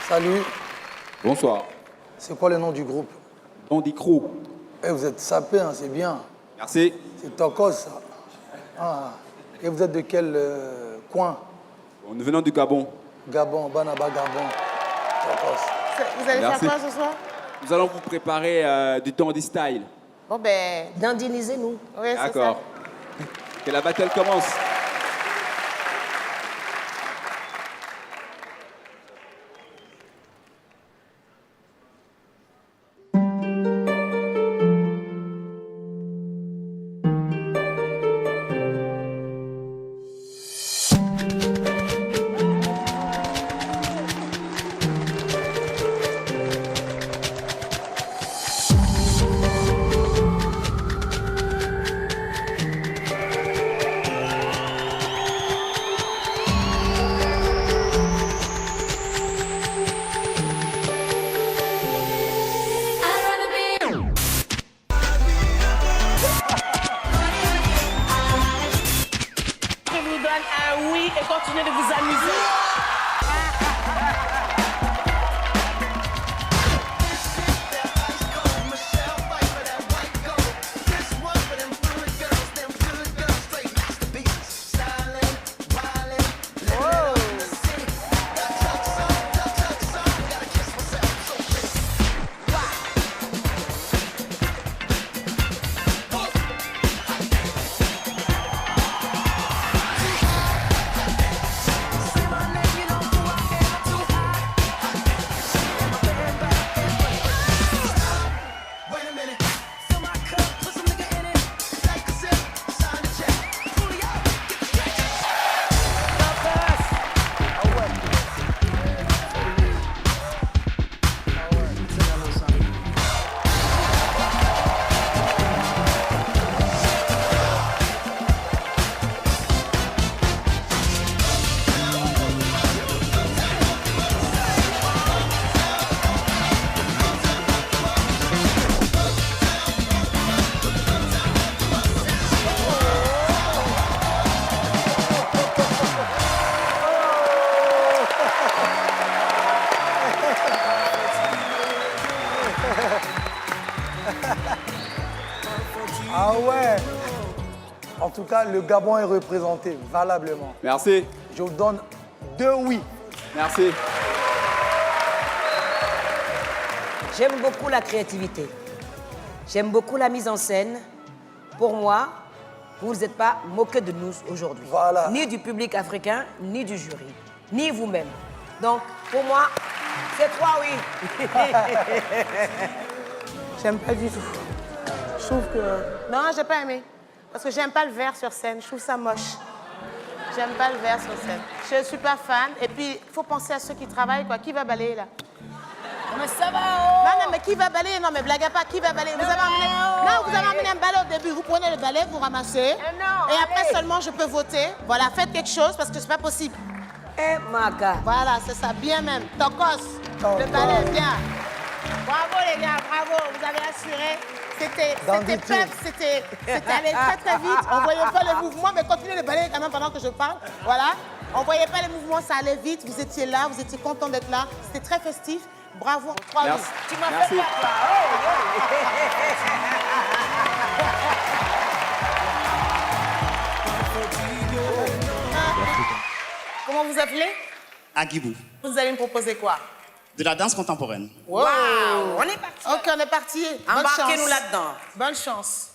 Salut, Bonsoir. c'est quoi le nom du groupe? Dandy Crew. Eh, vous êtes sapé, hein, c'est bien. Merci. C'est Tokos, ça. Ah. Et vous êtes de quel coin? Nous venons du Gabon. Gabon, Banaba, Gabon. Tokos. Vous allez Merci. faire quoi ce soir? Nous allons vous préparer du Dandy Style. Bon ben, D'indinisez-nous. oui, c'est ça. D'accord. Que la battle commence. Je vous donne un oui et continuez de vous amuser. Ah ouais. En tout cas, le Gabon est représenté valablement. Merci. Je vous donne 2 oui. Merci. J'aime beaucoup la créativité. J'aime beaucoup la mise en scène. Pour moi, vous ne êtes pas moqué de nous aujourd'hui. Voilà. Ni du public africain, ni du jury, ni vous-même. Donc, pour moi, c'est 3 oui. J'aime pas du tout. Je trouve que... Non, j'ai pas aimé. Parce que j'aime pas le verre sur scène. Je trouve ça moche. J'aime pas le verre sur scène. Je suis pas fan. Et puis, il faut penser à ceux qui travaillent, quoi. Qui va balayer, là? Mais ça va, oh! Non, mais qui va balayer? Non, mais blague à pas. Qui va balayer? Vous avez emmené... Non, vous avez emmené un balai au début. Vous prenez le balai, vous ramassez. non, Et après allez. seulement, je peux voter. Voilà, faites quelque chose parce que c'est pas possible. Eh, Maga. Voilà, c'est ça. Bien même. Tokos. Le balai, bien. Bravo, les gars. Bravo. Vous avez assuré. C'était pep, c'était allé très très vite. On voyait pas les mouvements, mais continuez de balayer quand même pendant que je parle. Voilà. On voyait pas les mouvements, ça allait vite. Vous étiez là, vous étiez content d'être là. C'était très festif. Bravo. 3 oui. Merci. Tu m'as Merci. fait peur, là. Comment vous appelez? Agibou, Vous allez me proposer quoi? de la danse contemporaine. Wow. On est parti. Ok, on est parti. Bonne Embarquez-nous chance. là-dedans. Bonne chance.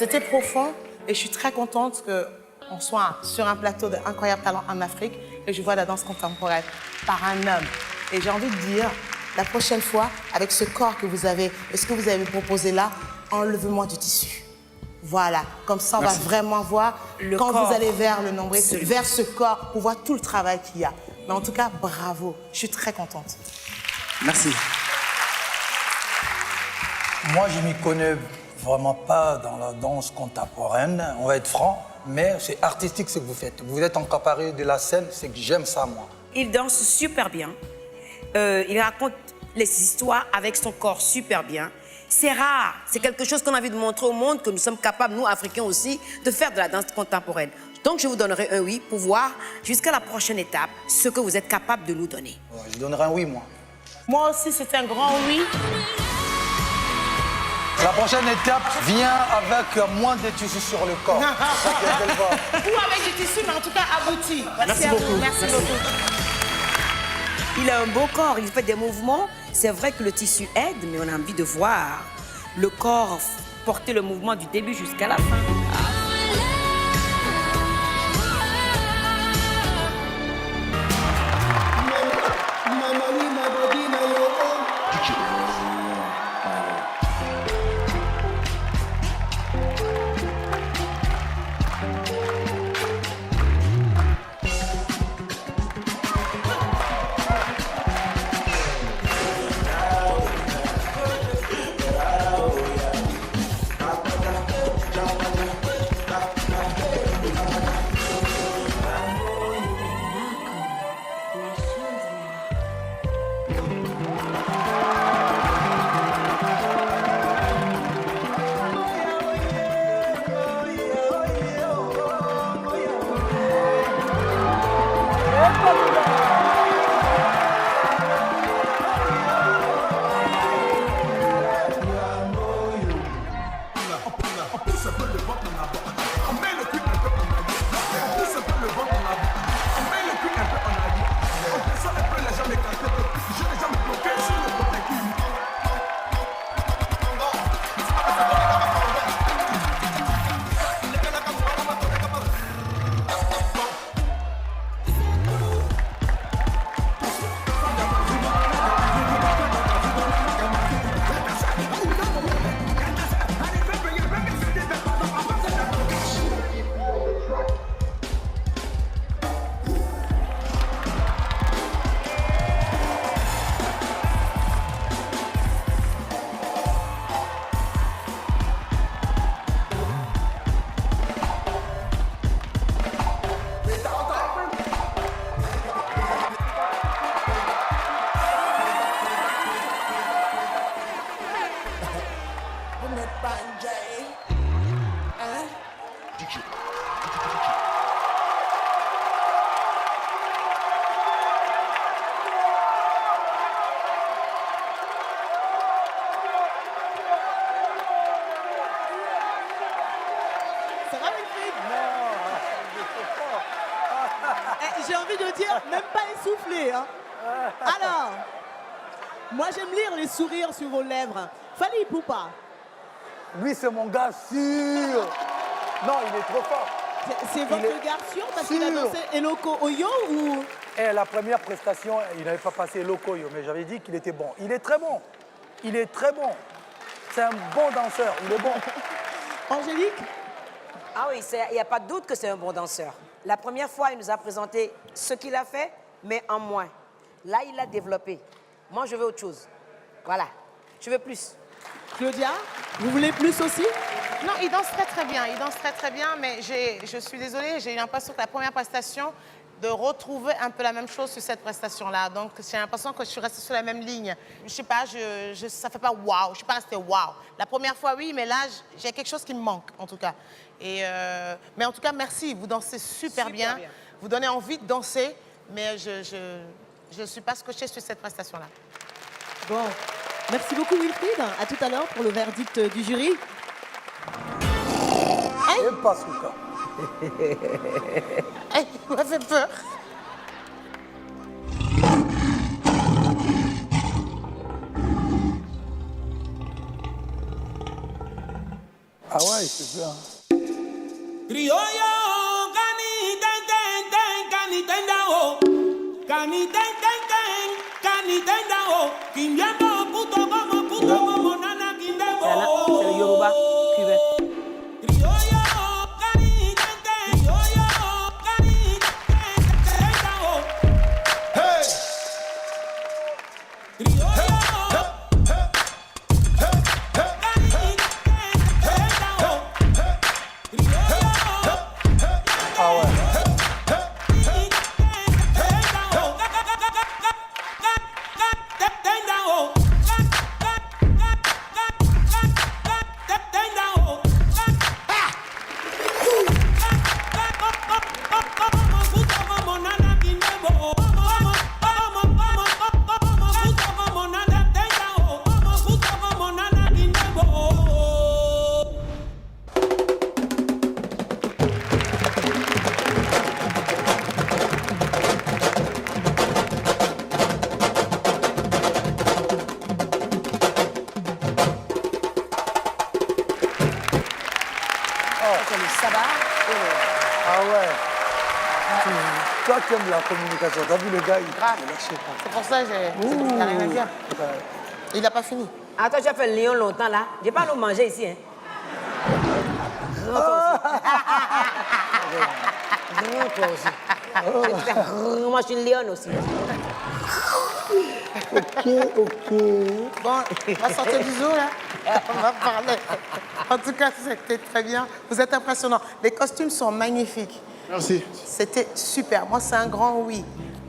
C'était profond et je suis très contente qu'on soit sur un plateau d'Incroyable Talent en Afrique et je vois la danse contemporaine par un homme. Et j'ai envie de dire, la prochaine fois, avec ce corps que vous avez et ce que vous avez proposé là, enlevez-moi du tissu. Voilà, comme ça on va vraiment voir quand corps. vous allez vers le nombril, vers ce corps, pour voir tout le travail qu'il y a. Mais en tout cas, bravo, je suis très contente. Merci. Moi, je m'y connais vraiment pas dans la danse contemporaine, on va être franc, mais c'est artistique ce que vous faites. Vous êtes encapari de la scène, c'est que j'aime ça, moi. Il danse super bien. Il raconte les histoires avec son corps super bien. C'est rare. C'est quelque chose qu'on a envie de montrer au monde, que nous sommes capables, nous, Africains aussi, de faire de la danse contemporaine. Donc, je vous donnerai un oui pour voir, jusqu'à la prochaine étape, ce que vous êtes capable de nous donner. Ouais, je donnerai un oui, moi. Moi aussi, c'est un grand oui. La prochaine étape vient avec moins de tissus sur le corps. C'est ça que je vais le voir. Ou avec du tissu, mais en tout cas abouti. Merci à vous. beaucoup. Merci beaucoup. Il a un beau corps, il fait des mouvements. C'est vrai que le tissu aide, mais on a envie de voir le corps porter le mouvement du début jusqu'à la fin. Ça va, Wilfried? J'ai envie de dire, même pas essoufflé. Hein. Alors, moi j'aime lire les sourires sur vos lèvres. Fally Ipupa. Lui, c'est mon gars sûr. Non, il est trop fort. C'est votre garçon parce qu'il a dansé Eloko Oyo ou... Et la première prestation, il n'avait pas passé Eloko Oyo, mais j'avais dit qu'il était bon. Il est très bon. Il est très bon. C'est un bon danseur. Il est bon. Angélique? Ah oui, il n'y a pas de doute que c'est un bon danseur. La première fois, il nous a présenté ce qu'il a fait, mais en moins. Là, il l'a développé. Moi, je veux autre chose. Voilà. Je veux plus. Claudia, vous voulez plus aussi? Non, il danse très très bien, mais je suis désolée, j'ai eu l'impression que la première prestation, de retrouver un peu la même chose sur cette prestation-là. Donc, j'ai l'impression que je suis restée sur la même ligne. Je sais pas, ça fait pas waouh, je suis pas restée waouh. La première fois, oui, mais là, j'ai quelque chose qui me manque, en tout cas. Mais en tout cas, merci, vous dansez super bien. Vous donnez envie de danser, mais je ne suis pas scotchée sur cette prestation-là. Bon, merci beaucoup Wilfried. À tout à l'heure pour le verdict du jury. Et pas Souka. Il m'a fait peur. Ah ouais, c'est bien. Criollo, cani ten ten ten, cani ten da o, cani ten ten ten, cani ten da o, quimbiando puto como nana quindemo. C'est le Yoruba cubain. Criollo, cani ten ten, criollo, cani ten ten da o. Hey! Criollo. Ah ouais. Ah ouais. Toi qui aimes la communication, t'as vu le gars, il Grave. lâché pas. C'est pour ça que il n'a rien à dire. Il n'a pas fini. Ah, toi, tu as fait le lion longtemps, là. J'ai pas à manger ici, hein. Grand, toi aussi. Moi, je suis une lionne aussi. Ok. Bon, on va sortir du zoo, là. On va parler. En tout cas, c'était très bien. Vous êtes impressionnants. Les costumes sont magnifiques. Merci. C'était super. Moi, c'est un grand oui.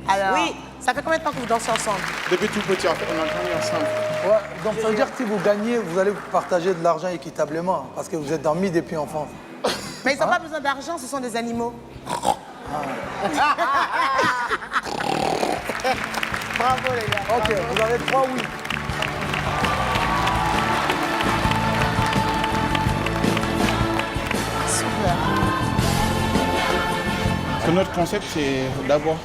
Alors, Oui. Ça fait combien de temps que vous dansez ensemble? Depuis tout petit, en fait, on a grandi ensemble. Ouais, donc ça veut dire que si vous gagnez, vous allez partager de l'argent équitablement, parce que vous êtes dans Mi depuis enfance. Mais ils n'ont pas besoin d'argent, ce sont des animaux. Bravo, les gars. Ok, bravo. vous avez 3 oui. Super. Parce que notre concept, c'est d'abord,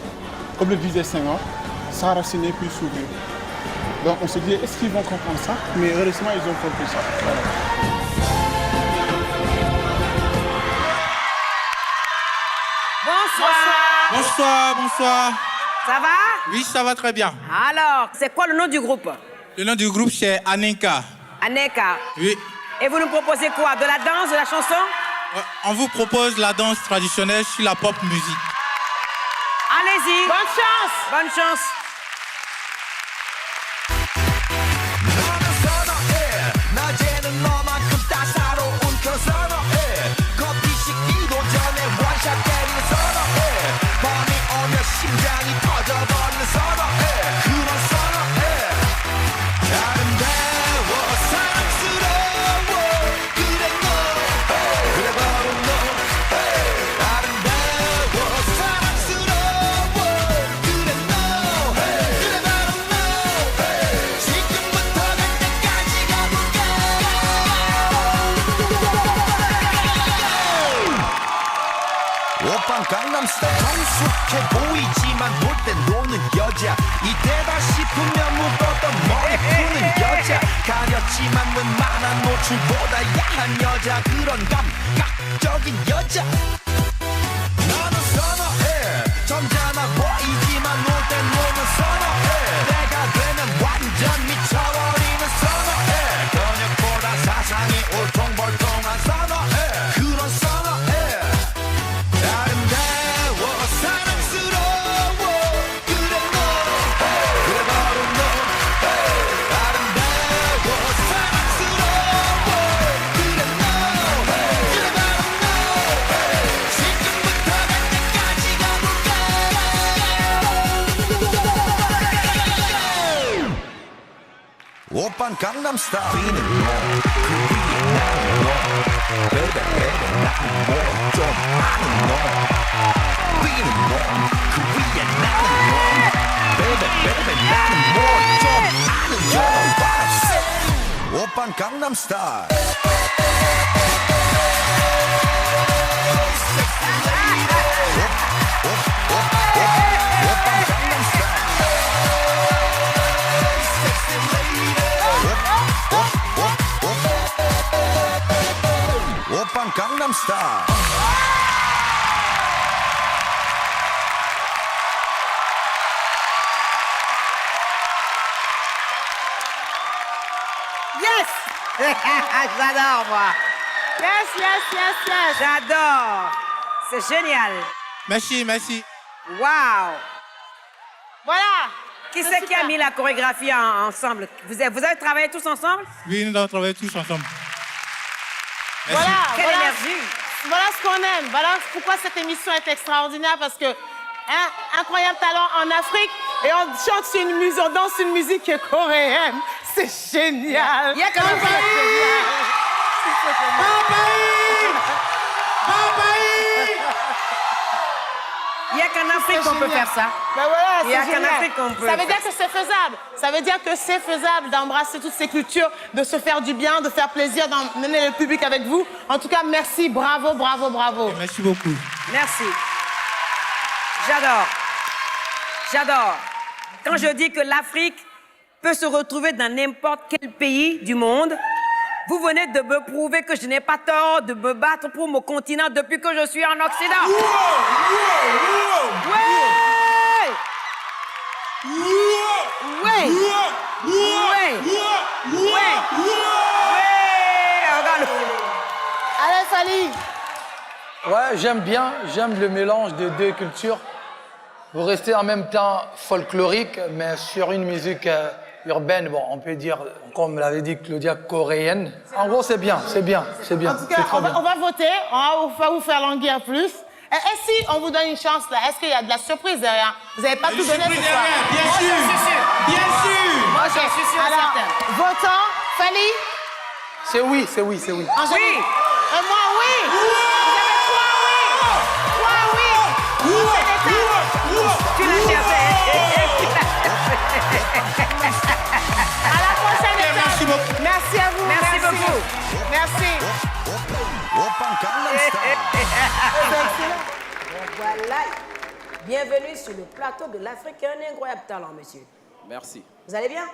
comme le disait Senghor, s'enraciner puis s'ouvrir. Donc on se dit, est-ce qu'ils vont comprendre ça? Mais heureusement, ils ont compris ça. Voilà. Bonsoir. Bonsoir, bonsoir. Ça va? Oui, ça va très bien. Alors, c'est quoi le nom du groupe? Le nom du groupe, c'est Anenka. Aneka. Oui. Et vous nous proposez quoi? De la danse, de la chanson? On vous propose la danse traditionnelle sur la pop musique. Allez-y. Bonne chance. Bonne chance. 성숙해 보이지만 볼 땐 노는 여자 이때다 싶으면 묶었던 머리 푸는 여자 가렸지만 웬만한 노출보다 야한 여자 그런 감각적인 여자 나는 선어해 점잖아 보이지만 놀 땐 노는 선어해 내가 되면 완전 미쳐버리는 선어해 근육보다 사상이 울퉁불퉁한 선어해 그런 선어해 오빤 강남스타일 비는 너그 위에 나는 너 베베 베베 나는 뭐좀 아는 너 비는 너그 위에 나는 너 베베 베베 나는 뭐좀 아는 너 오빤 강남스타일 Gangnam Style. Yes! J'adore, moi. Yes, yes, yes, yes. J'adore. C'est génial. Merci, merci. Waouh! Voilà. Qui C'est c'est qui a super. mis la chorégraphie ensemble? Vous avez travaillé tous ensemble? Oui, nous avons travaillé tous ensemble. Merci. Voilà, Quelle voilà. énergie! Voilà ce qu'on aime. Voilà pourquoi cette émission est extraordinaire, parce que incroyable talent en Afrique et on chante sur une musique, on danse une musique qui est coréenne. C'est génial. Il y a qu'un Il n'y a qu'en Afrique qu'on peut faire ça. Ben voilà, Il y a c'est qu'en génial. Afrique qu'on peut Ça veut dire faire que c'est faisable. Ça veut dire que c'est faisable d'embrasser toutes ces cultures, de se faire du bien, de faire plaisir, d'emmener le public avec vous. En tout cas, merci, bravo, bravo, bravo. Merci beaucoup. Merci. J'adore. J'adore. Quand je dis que l'Afrique peut se retrouver dans n'importe quel pays du monde, vous venez de me prouver que je n'ai pas tort de me battre pour mon continent depuis que je suis en Occident. Ouais! Ouais! Ouais! Regarde. Allez, Fally. Ouais, j'aime le mélange des deux cultures. Vous restez en même temps folklorique, mais sur une musique urbaine, bon, on peut dire, comme l'avait dit Claudia, coréenne. En gros, c'est bien, c'est bien, c'est bien. En tout cas, on va voter, on va vous faire languir plus. Et si on vous donne une chance, là, est-ce qu'il y a de la surprise derrière? Vous n'avez pas tout donné ce soir. Bien sûr, bien sûr. Moi, je suis sûre et Alors, certaine. votant, Fally? C'est oui, c'est oui, c'est oui. Angélique? Oui. Et moi, oui. Vous avez trois oui. Trois oui. C'est des tas. Tu l'as cherché. À la prochaine étape. Merci beaucoup. Merci à vous. Merci beaucoup. Merci. Open Gangnam Style. Voilà. Bienvenue sur le plateau de l'Afrique. Un incroyable talent, monsieur. Merci. Vous allez bien?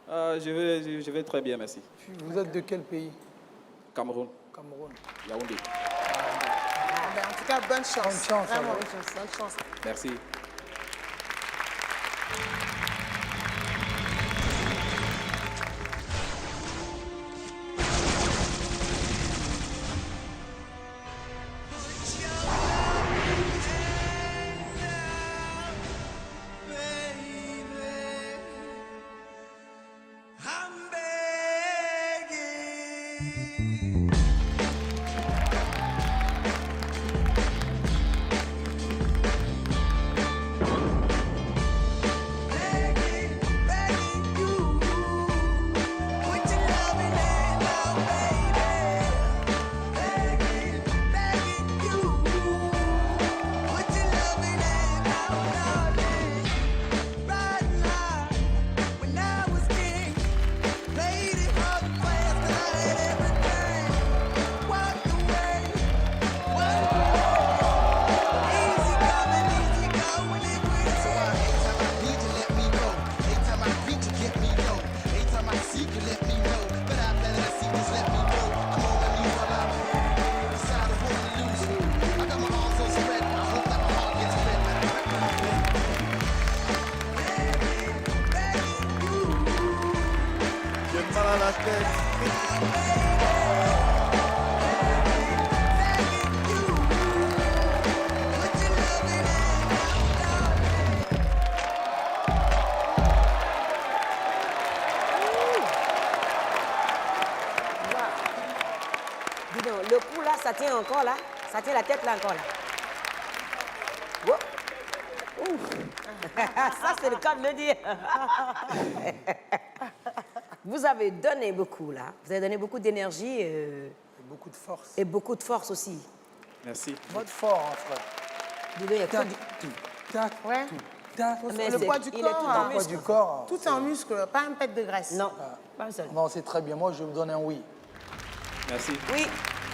Je vais très bien, merci. Vous êtes de quel pays? Cameroun, Cameroun. Yaoundé. Ben, en tout cas, bonne chance. Bonne chance, Vraiment, alors. bonne chance. Bonne chance. Merci. Dis donc, le cou là, ça tient encore là. Ça tient la tête là encore là. Wow. Ouf. Ça, c'est le cas de le dire. Vous avez donné beaucoup là. Vous avez donné beaucoup d'énergie. Beaucoup de force. Et beaucoup de force aussi. Merci. Votre fort, hein, frère. Dis donc, il y a que du... Ouais. Mais Le c'est- poids du il est corps. tout hein. en Le poids du corps. Tout en muscle, pas un pet de graisse. Non, pas un seul. Non, c'est très bien. Moi, je vous donne un oui. Merci. Oui.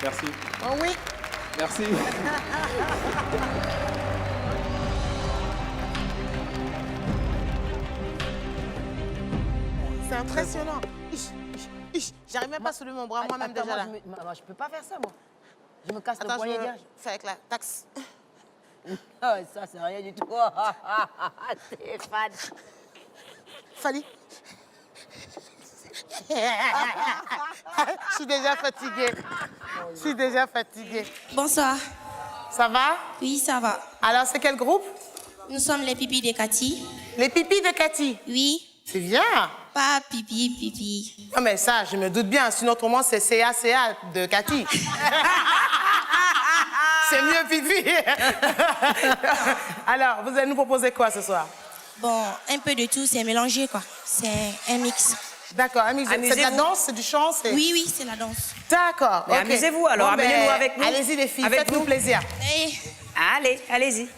Merci. Oh oui. Merci. C'est impressionnant. J'arrive même pas à soulever mon bras moi-même Attends, déjà là. moi, je peux pas faire ça, moi. Je me casse le Attends, poignet je direct. fais avec la taxe. Ah, ça, c'est rien du tout. Stéphane. Fali. Je suis déjà fatiguée. Je suis déjà fatiguée. Bonsoir. Ça va? Oui, ça va. Alors, c'est quel groupe? Nous sommes les pipis de Cathy. Les pipis de Cathy? Oui. C'est bien. Pas pipi, pipi. Non, mais ça, je me doute bien. Sinon, autrement, c'est CACA de Cathy. C'est mieux pipi. Alors, vous allez nous proposer quoi ce soir? Bon, un peu de tout, c'est mélangé, quoi. C'est un mix. D'accord, amusez-vous. C'est de la danse, c'est du chant, c'est... Oui, oui, c'est la danse. D'accord, Mais ok. amusez-vous alors, Bon, amenez-nous ben, avec nous. Allez-y les filles, Avec faites-nous nous. plaisir. Hey. Allez, allez-y.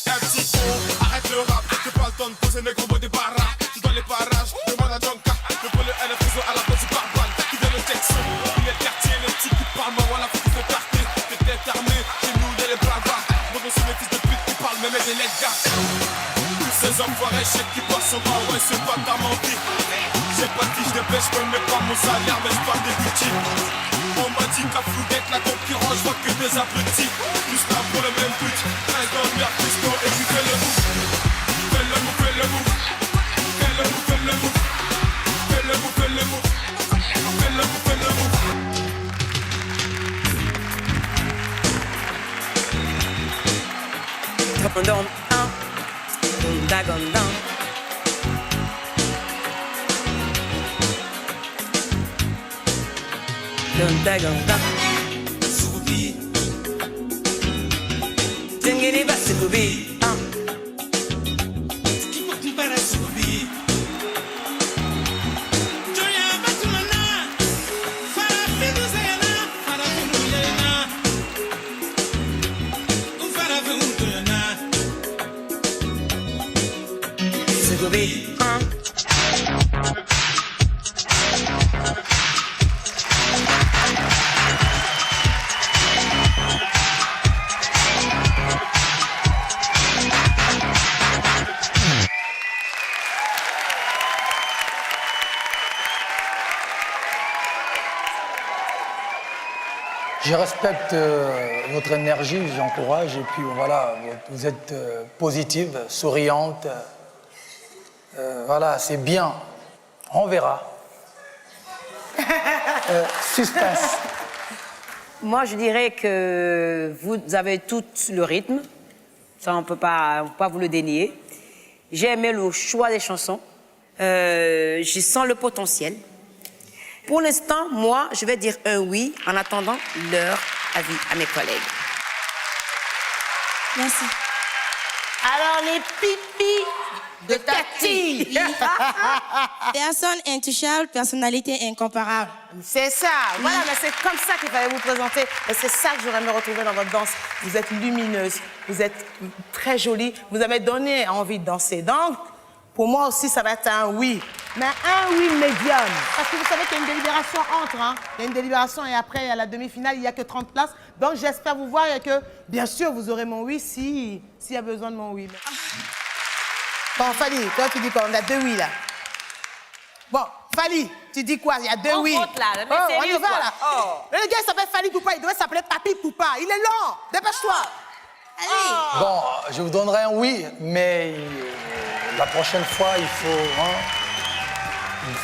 Un petit con, arrête le rap, j'ai pas le temps de poser mes gros mots de barra. Tu dans les parages, demande à Jonka. Le volet est le fuseau à la base du pare-balles. Qui vient le Texan, il est quartier, le petit qui parle, moi voilà, faut qu'il se parte. Des têtes armées, chez nous, il y a les bravards. Moi, je suis les fils de pute qui parlent, même des les gars. Tous ces enfoirés, je sais qui bossent en bas, ouais, c'est pas ta menti. J'ai pas de fiche de pêche, je connais pas mon salaire, mais je parle des boutiques. On m'a dit qu'à fou d'être la concurrence, je vois que des abrutis. Tous là pour le même but, un dans le merde, piston, et puis fais le move. Fais le move, fais le move. Fais le move, fais le move. Fais le move, fais le move. Fais le move, fais le move. Gondom, un. Gonda, gondam. Gonda, gondam. Soubi, Tingiri, basikubi, un. qui peut comparer Soubi. Joya, Batumana, Farafidu Zena, Farafidu Lena. Farafidu Lena. Sikubi, un. Je respecte votre énergie, j'encourage, et puis voilà, vous êtes positive, souriante. Voilà, c'est bien. On verra. Suspense. Moi, je dirais que vous avez tout le rythme. Ça, on ne peut pas vous le dénier. J'ai aimé le choix des chansons. Je sens le potentiel. Pour l'instant, moi, je vais dire un oui en attendant leur avis à mes collègues. Merci. Alors, les pipis de Cathy. Oui. Personne intouchable, personnalité incomparable. C'est ça, voilà, mais c'est comme ça qu'il fallait vous présenter. Et c'est ça que j'aurais aimé retrouver dans votre danse. Vous êtes lumineuse, vous êtes très jolie, vous avez donné envie de danser. Donc, pour moi aussi, ça va être un oui. Mais un oui médium. Parce que vous savez qu'il y a une délibération entre. Hein. Il y a une délibération et après, à la demi-finale, il n'y a que 30 places. Donc, j'espère vous voir et que, bien sûr, vous aurez mon oui s'il y a besoin de mon oui. Bon, Fali, toi, tu dis quoi? On a deux oui, là. Bon, Fali, tu dis quoi? Il y a deux On oui. vote, là. Mais Oh, on sérieux, y va, quoi. là. Oh. Le gars, il s'appelle Fali Poupa. Il devrait s'appeler Papi Poupa. Il est lent. Dépêche-toi. Allez. Bon, je vous donnerai un oui, mais la prochaine fois, il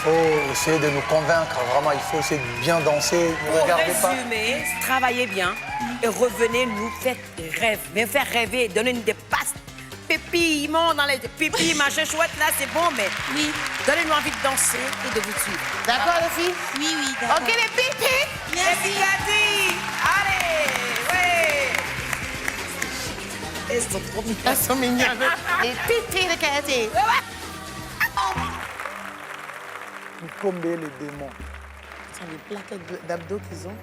faut essayer de nous convaincre. Vraiment, il faut essayer de bien danser. Ne Pour regardez pas. résumer, travaillez bien et revenez nous faire rêver, donnez-nous des passes. Pépillements dans les pépis, machin chouette, là, c'est bon, mais Oui. donnez-nous envie de danser et de vous suivre. D'accord, les filles? Oui, oui, d'accord. OK, les pipis. Merci. Allez, ouais. Elles sont trop mignonnes. Elles sont mignonnes. Les pipis de Cathy. Vous combez les démons. Ce sont des plaquettes d'abdos qu'ils ont.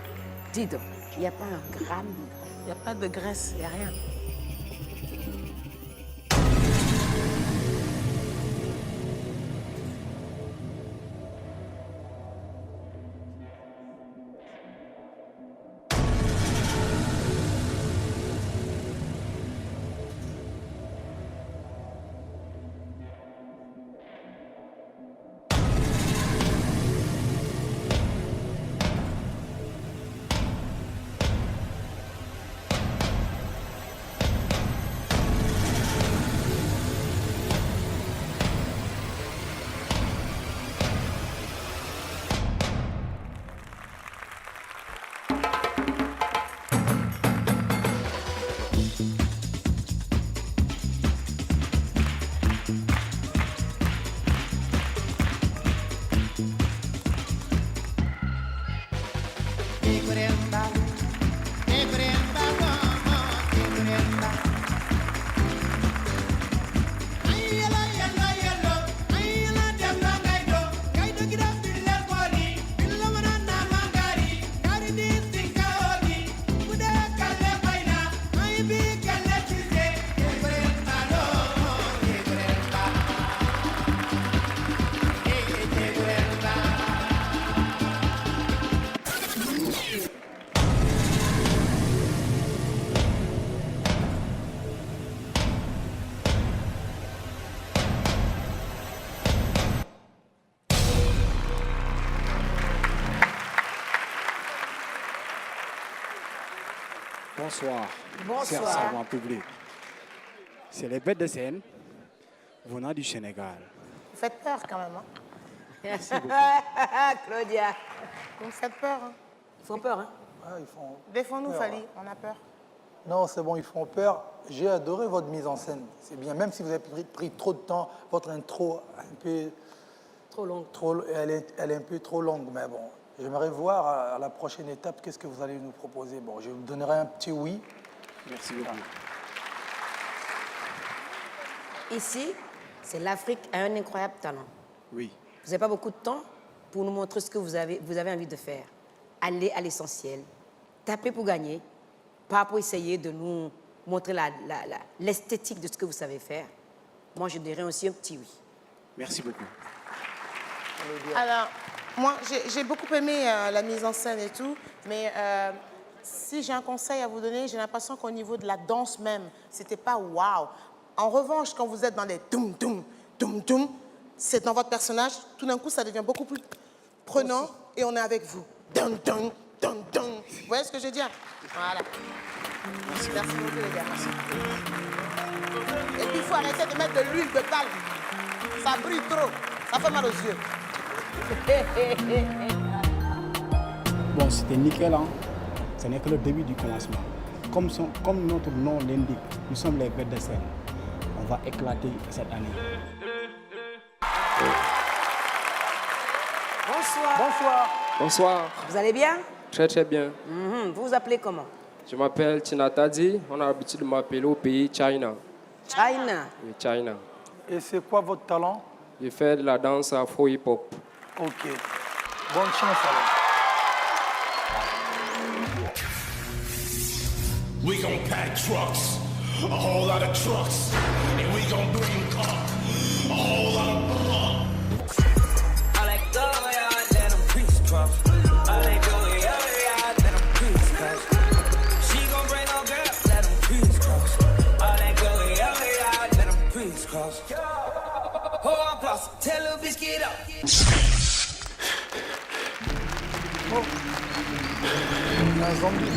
Dis donc, il n'y a pas un gramme. Il n'y a pas de graisse, il n'y a rien. Bonsoir. Bonsoir. Cher savant public. C'est les bêtes de scène venant du Sénégal. Vous faites peur quand même. Hein? Merci beaucoup. Claudia. Vous me faites peur. Hein? Ils font peur, hein? Ah, ils font Défends-nous, peur. Fally, on a peur. Non, c'est bon, ils font peur. J'ai adoré votre mise en scène. C'est bien, même si vous avez pris trop de temps, votre intro un peu... Trop longue. Elle est un peu trop longue, mais bon. J'aimerais voir à la prochaine étape, qu'est-ce que vous allez nous proposer. Bon, je vous donnerai un petit oui. Merci beaucoup. Ici, c'est l'Afrique a un incroyable talent. Oui. Vous n'avez pas beaucoup de temps pour nous montrer ce que vous avez envie de faire. Allez à l'essentiel. Tapez pour gagner. Pas pour essayer de nous montrer l'esthétique de ce que vous savez faire. Moi, je dirais aussi un petit oui. Merci beaucoup. Alors, moi, j'ai beaucoup aimé la mise en scène et tout, mais si j'ai un conseil à vous donner, j'ai l'impression qu'au niveau de la danse même, c'était pas waouh. En revanche, quand vous êtes dans les toum-toum, toum-toum, c'est dans votre personnage, tout d'un coup, ça devient beaucoup plus prenant et on est avec vous. Dun, dun, dun, dun. Vous voyez ce que je veux dire? Voilà. Merci beaucoup, les gars. Merci. Et puis, il faut arrêter de mettre de l'huile de palme. Ça brille trop. Ça fait mal aux yeux. Bon, c'était nickel, hein. Ce n'est que le début du commencement. Comme notre nom l'indique, nous sommes les bêtes de scène. On va éclater cette année. Bonsoir. Bonsoir. Bonsoir. Vous allez bien? Très très bien. Vous vous appelez comment? Je m'appelle Tinatadi. On a l'habitude de m'appeler au pays China. China. Oui, China. Et c'est quoi votre talent? Je fais de la danse afro-hip-hop. Ok. Bonne chance alors. We gon' pack trucks, a whole lot of trucks, and we gon' bring up a whole lot of I let go, yeah, let them crisscross. I let go, yeah, let them crisscross. She gon' bring no girl, let them crisscross. I let go, yeah, let them crisscross. Oh, I'm plus, tell her bitch get up. Un zombie.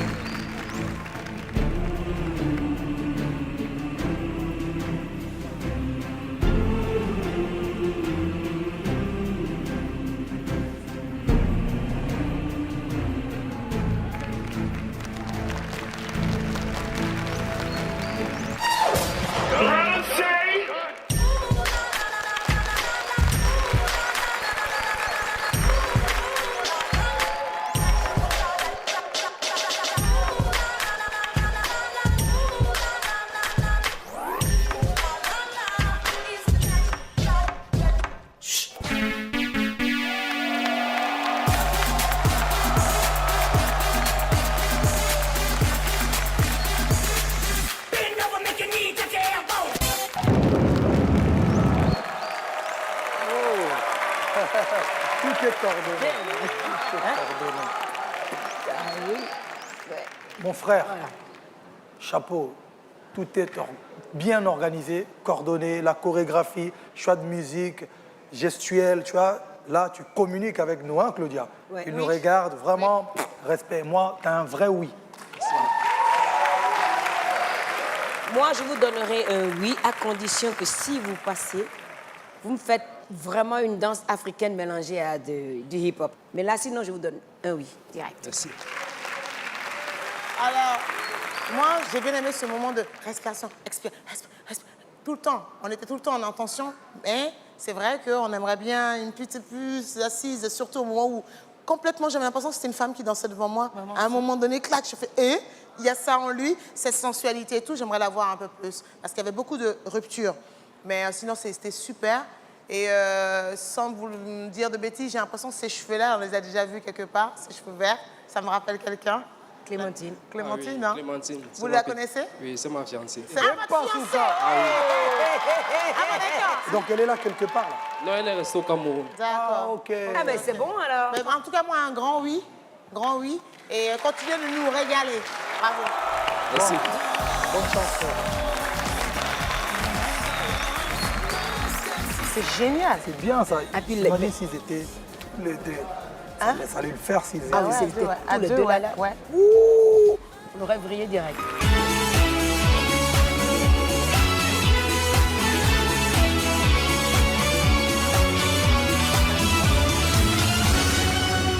Tout est coordonné. Tout est coordonné. Mon frère, chapeau, tout est bien organisé, coordonné, la chorégraphie, choix de musique, gestuelle, tu vois. Là, tu communiques avec nous, hein, Claudia? Ouais. Tu Oui. nous regardes, vraiment, respect. Moi, t'as un vrai oui. Moi, je vous donnerai un oui à condition que si vous passez, vous me faites vraiment une danse africaine mélangée à du hip-hop. Mais là, sinon, je vous donne un oui, direct. Merci. Alors, moi, j'ai bien aimé ce moment de respiration, expire, tout le temps. On était tout le temps en intention, mais c'est vrai qu'on aimerait bien une petite plus assise, surtout au moment où complètement j'avais l'impression que c'était une femme qui dansait devant moi. À un moment donné, clac, je fais il y a ça en lui, cette sensualité et tout, j'aimerais la voir un peu plus. Parce qu'il y avait beaucoup de ruptures. Mais sinon, c'était super. Et sans vous dire de bêtises, j'ai l'impression que ces cheveux-là, on les a déjà vus quelque part, ces cheveux verts. Ça me rappelle quelqu'un. Clémentine. Clémentine, Ah hein? oui, Clémentine. C'est Vous ma la petite- connaissez? Oui, c'est ma fiancée. C'est même pas sous ça. Ah oui. Donc, elle est là quelque part, là. Non, elle est restée au Cameroun. D'accord. Ok. Ah ben c'est bon alors. Mais en tout cas, moi, un grand oui. Grand oui. Et continuez de nous régaler. Bravo. Merci. Bonne chance. C'est génial. C'est bien, ça. Ah, puis Imagine s'ils étaient les deux. Hein? Ça allait le faire s'ils étaient. Ah oui, ouais, c'était ouais. tous À les deux, deux ouais, là. ouais. Ouh, Vous l'aurez vrillé direct.